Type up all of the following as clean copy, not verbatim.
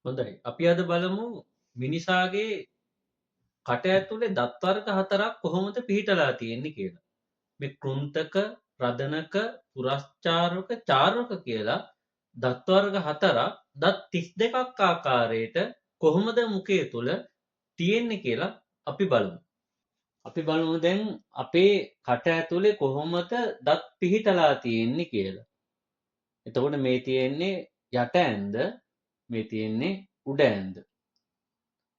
හොඳයි. අපි අද බලමු මිනිසාගේ කට ඇතුලේ දත් වර්ග 4ක් කොහොමද පිහිටලා තියෙන්නේ කියලා. මේ කෘන්තක, රදනක, පුරස්චාරක, චාරක කියලා දත් වර්ග 4ක් දත් 32ක් ආකාරයට කොහොමද මුඛය තුල තියෙන්නේ කියලා අපි බලමු. අපි බලමු දැන් අපේ කට ඇතුලේ කොහොමද දත් පිහිටලා තියෙන්නේ කියලා. එතකොට මේ තියෙන්නේ යට ඇඳ, මේ තියෙන්නේ උඩ ඇඳ.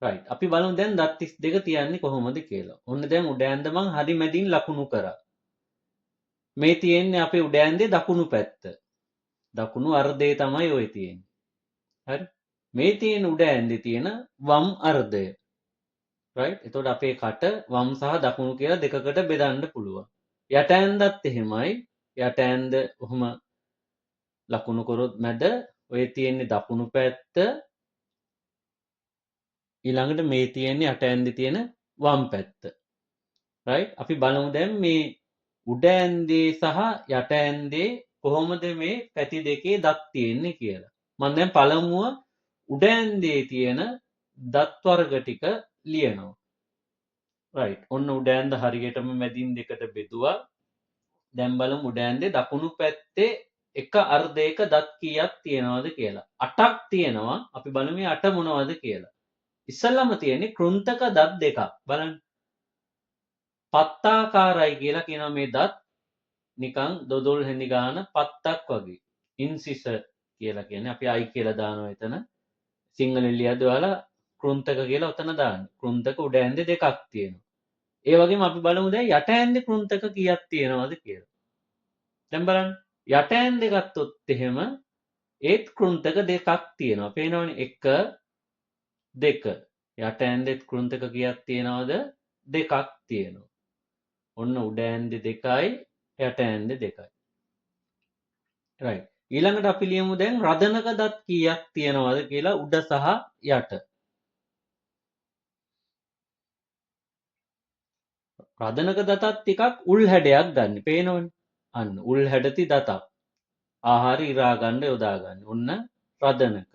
රයිට්. අපි බලමු දැන් දත් 32 තියන්නේ කොහොමද කියලා. ඔන්න දැන් උඩ ඇඳ මං හරි මැදින් ලකුණු කරා. මේ තියෙන්නේ අපේ උඩ ඇඳේ දකුණු පැත්ත. දකුණු අර්ධය තමයි ඔය තියෙන්නේ. හරි. මේ තියෙන උඩ ඇඳේ තියෙන වම් අර්ධය. රයිට්. එතකොට අපේ කට වම් සහ දකුණු කියලා දෙකකට බෙදන්න පුළුවන්. යට ඇඳත් එහෙමයි. යට ඇඳ ඔහොම ලකුණු කරොත් මැද ඔය තියෙන්නේ දකුණු පැත්ත. ඊළඟට මේ තියෙන්නේ යට ඇඳේ තියෙන වම් පැත්ත. රයිට්. අපි බලමු දැන් මේ උඩ ඇන්දේ සහ යට ඇන්දේ කොහොමද මේ පැති දෙකේ දත් තියෙන්නේ කියලා. මම දැන් පළමුව උඩ ඇන්දේ තියෙන දත් වර්ග ටික ලියනවා. රයිට්. ඔන්න උඩ ඇන්ද හරියටම මැදින් දෙකට බෙදුවා. දැන් බලමු උඩ ඇන්දේ දකුණු පැත්තේ එක අර්ධයක දත් කීයක් තියෙනවද කියලා. 8ක් තියෙනවා. අපි බලමු මේ 8 මොනවද කියලා. ඉස්සල්ලාම තියෙන්නේ කෘන්තක දත් දෙකක්. බලන්න. පත්තාකාරයි කියලා කියනවා මේ දත් නිකං දොදොල් හැඳි ගාන පත්තක් වගේ. ඉන්සිස කියලා කියන්නේ අපි අයි කියලා දානවා එතන. සිංහලෙන් ලියද්දි ඔයාලා කෘන්තක කියලා ඔතන දාන්න. කෘන්තක උඩ ඇන්දේ දෙකක් තියෙනවා. ඒ වගේම අපි බලමු දැන් යට ඇන්දේ කෘන්තක කීයක් තියෙනවද කියලා. දැන් බලන්න. යට ඇන්දේ ගත්තොත් එහෙම ඒත් කෘන්තක දෙකක් තියෙනවා. පේනවනේ 1 2. යට ඇන්දෙත් කෘන්තක කීයක් තියෙනවද? දෙකක් තියෙනවා. ඔන්න උඩ ඇන්දේ 2යි යට ඇන්දේ 2යි. රයිට්. ඊළඟට අපි ලියමු දැන් රදනක දත් කීයක් තියෙනවද කියලා උඩ සහ යට. රදනක දතත් ටිකක් උල් හැඩයක් ගන්න. පේනවනේ. අන්න උල් හැඩති දතක්. ආහාර ඉරා ගන්න යොදා ගන්න. ඔන්න රදනක.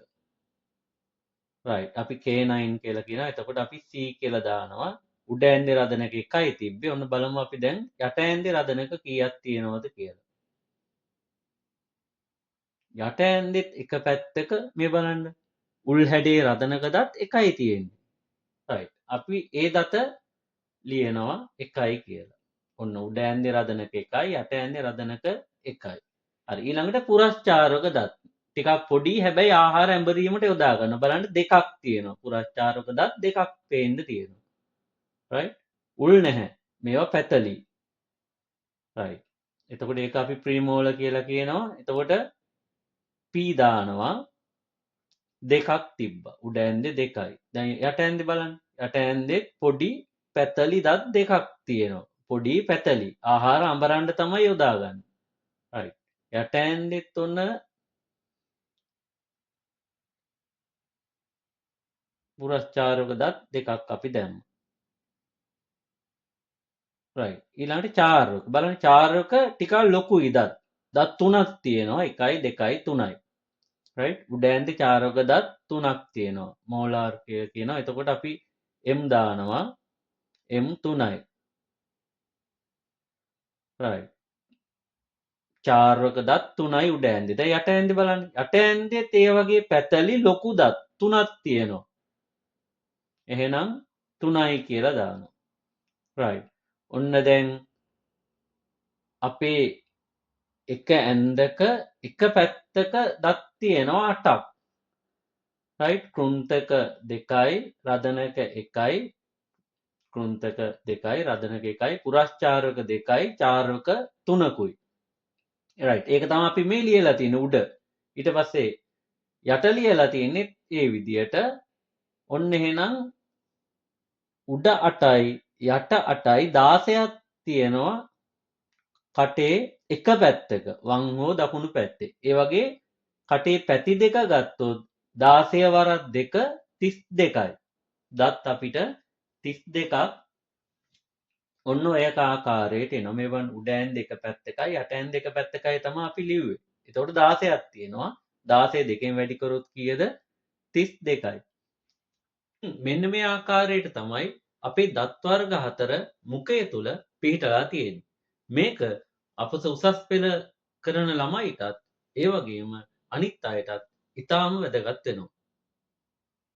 රයිට්. අපි K9 කියලා කියනවා. එතකොට අපි C කියලා දානවා. උඩ ඇන්දේ රදනක 1යි තිබ්බේ. ඔන්න බලමු අපි දැන් යට ඇන්දේ රදනක කීයක් තියෙනවද කියලා. යට ඇන්දෙත් එක පැත්තක මේ බලන්න. උල් හැඩේ රදනක දත් 1යි තියෙන්නේ. රයිට්. අපි ඒ දත ලියනවා 1යි කියලා. ඔන්න උඩ ඇන්දේ රදනක 1යි යට ඇන්දේ රදනක 1යි. හරි. ඊළඟට පුරස්චාරක දත්. ටිකක් පොඩි හැබැයි ආහාර ඇඹරීමට යොදා ගන්න. බලන්න දෙකක් තියෙනවා. පුරස්චාරක දත් දෙකක් පේන්න තියෙනවා. රයිට්. උල් නැහැ. මේවා පැතලි. රයිට්. එතකොට ඒක අපි ප්‍රීමෝල කියලා කියනවා. එතකොට P දානවා දෙකක් තිබ්බා. උඩ ඇන්දේ දෙකයි. දැන් යට ඇන්දේ බලන්න. යට ඇන්දේ පොඩි පැතලි දත් දෙකක් තියෙනවා. පොඩි පැතලි. ආහාර අඹරන්න තමයි යොදාගන්නේ. right. යට ඇන්දෙත් ඔන්න පුරස්චාරක දත් දෙකක් අපි දැම්මා. right. ඊළඟට චාරක. බලන්න චාරක ටිකක් ලොකුයි දත්. දත් තුනක් තියෙනවා. 1යි 2යි 3යි. right. උඩ ඇන්දේ චාරක දත් තුනක් තියෙනවා. මෝලාර් කියනවා. එතකොට අපි M දානවා. M 3යි. right. චාර්වක දත් 3යි උඩ ඇන්දේ. දැන් යට ඇන්දේ බලන්න. යට ඇන්දේත් ඒ වගේ පැතලි ලොකු දත් 3ක් තියෙනවා. එහෙනම් 3යි කියලා දානවා. right. ඔන්න දැන් අපේ එක ඇන්දක එක පැත්තක දත් තියෙනවා 8ක්. right. කෘන්තක 2යි රදනක 1යි කෘන්තක 2යි රදනක 1යි පුරස්චාරක 2යි චාර්වක 3කුයි. right. ඒක තමයි අපි මේ ලියලා තියෙන උඩ. ඊට පස්සේ යට ලියලා තියෙන්නේ ඒ විදියට. ඔන්න එහෙනම් උඩ 8යි යට 8යි 16ක් තියෙනවා කටේ එක පැත්තක වම් හෝ දකුණු පැත්තේ. ඒ වගේ කටේ පැති දෙක ගත්තොත් 16 වරක් 2 32යි. දත් අපිට 32ක් ඔන්න ඔය ආකාරයට එනවා. මේවන් උඩ ඇන් දෙක පැත්තකයි යට ඇන් දෙක පැත්තකයි තමයි අපි ලිව්වේ. එතකොට 16ක් තියෙනවා. 16 දෙකෙන් වැඩි කරොත් කීයද? 32යි. මෙන්න මේ ආකාරයට තමයි අපේ දත් වර්ග 4 මුඛය තුල පිහිටලා තියෙන්නේ. මේක අපස උසස් පෙළ කරන ළමයිටත් ඒ වගේම අනිත් අයටත් ඉතාම වැදගත් වෙනවා.